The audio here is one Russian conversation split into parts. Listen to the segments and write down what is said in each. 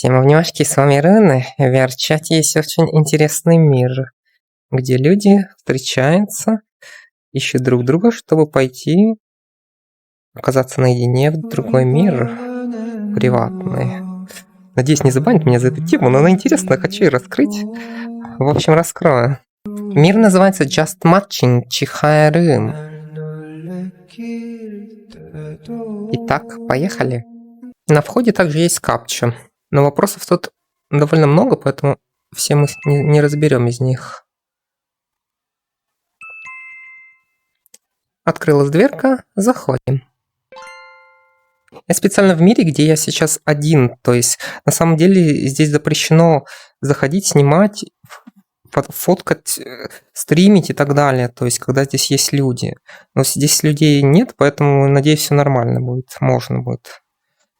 Всем внимашки, с вами Рене. В VR-чате есть очень интересный мир, где люди встречаются, ищут друг друга, чтобы пойти оказаться наедине в другой мир, приватный. Надеюсь, не забанят меня за эту тему, но она интересная, хочу ее раскрыть. В общем, раскрою. Мир называется Just Matching Чихаерым. Итак, поехали. На входе также есть капча, но вопросов тут довольно много, поэтому все мы не разберем из них. Открылась дверка, заходим. Я специально в мире, где я сейчас один, то есть на самом деле здесь запрещено заходить, снимать, фоткать, стримить и так далее, то есть когда здесь есть люди. Но здесь людей нет, поэтому, надеюсь, все нормально будет, можно будет.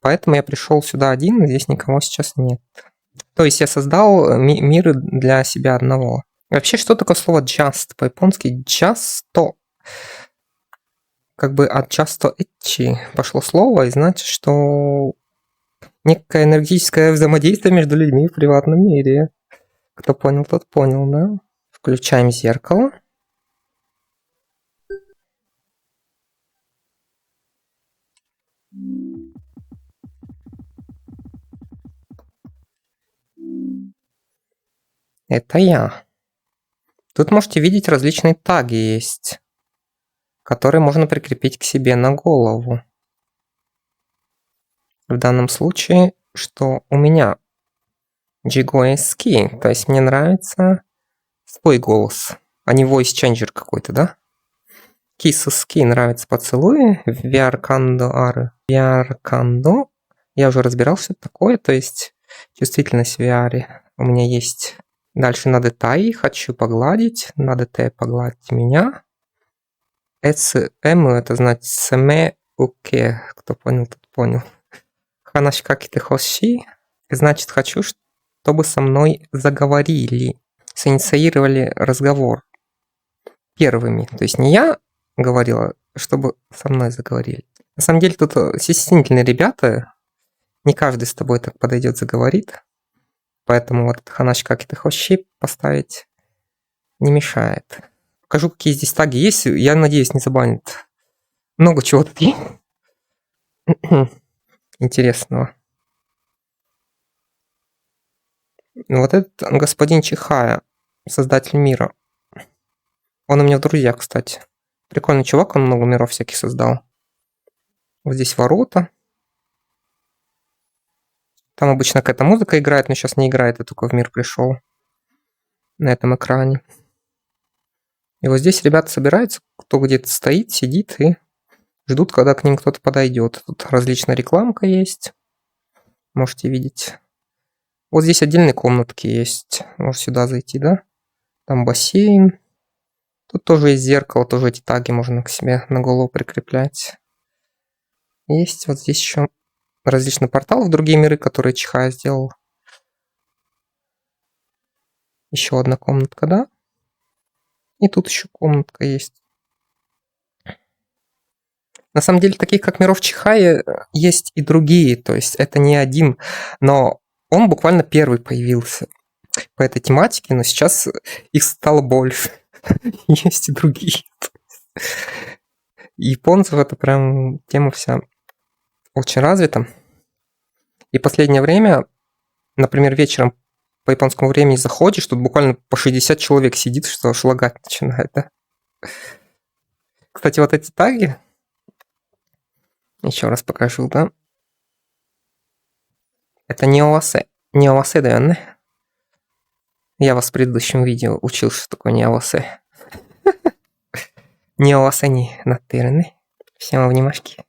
Поэтому я пришел сюда один, здесь никого сейчас нет. То есть я создал мир для себя одного. Вообще, что такое слово just? По-японски just. Как бы от just эчи пошло слово, и значит, что некое энергетическое взаимодействие между людьми в приватном мире. Кто понял, тот понял, да? Включаем зеркало. Это я. Тут можете видеть различные таги есть, которые можно прикрепить к себе на голову. В данном случае, что у меня Jigoi-ски, то есть мне нравится свой голос, а не voice changer какой-то, да? Кисс-ски нравится поцелуи, VR-кандо ары. VR-кандо, я уже разбирался, что это такое, то есть чувствительность в VR у меня есть. Дальше надо тай, хочу погладить, надо т погладить меня. Это значит сэме уке, кто понял, тот понял. Ханашикаки ты хоши, значит хочу, чтобы со мной заговорили, синициировали разговор первыми. То есть не я говорила, чтобы со мной заговорили. На самом деле тут стеснительные ребята, не каждый с тобой так подойдет, заговорит. Поэтому вот ханашикаки ты хоши поставить не мешает. Покажу, какие здесь таги есть. Я надеюсь, не забанят. Много чего тут есть интересного. Вот этот господин Чихая, создатель мира. Он у меня в друзьях, кстати. Прикольный чувак, он много миров всяких создал. Вот здесь ворота. Там обычно какая-то музыка играет, но сейчас не играет, я только в мир пришел. На этом экране. И вот здесь ребята собираются, кто где-то стоит, сидит и ждут, когда к ним кто-то подойдет. Тут различная рекламка есть. Можете видеть. Вот здесь отдельные комнатки есть. Можешь сюда зайти, да? Там бассейн. Тут тоже есть зеркало, тоже эти таги можно к себе на голову прикреплять. Есть вот здесь еще различные порталы в другие миры, которые Чихая сделал. Еще одна комнатка, да? И тут еще комнатка есть. На самом деле, таких как миров Чихая есть и другие, то есть это не один, но он буквально первый появился по этой тематике, но сейчас их стало больше. Есть и другие. Японцев это прям тема вся очень развита. И последнее время, например, вечером по японскому времени заходишь, тут буквально по 60 человек сидит, что аж лагать начинает, да? Кстати, вот эти таги, еще раз покажу, да? Это неоасе. Неоасе, да? Я вас в предыдущем видео учил, что такое неоасе. Неоасе не натырны. Всем внимашки.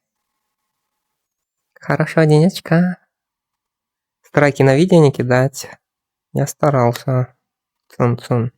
Хорошего денечка. Страйки на видео не кидать. Я старался. Цун-цун.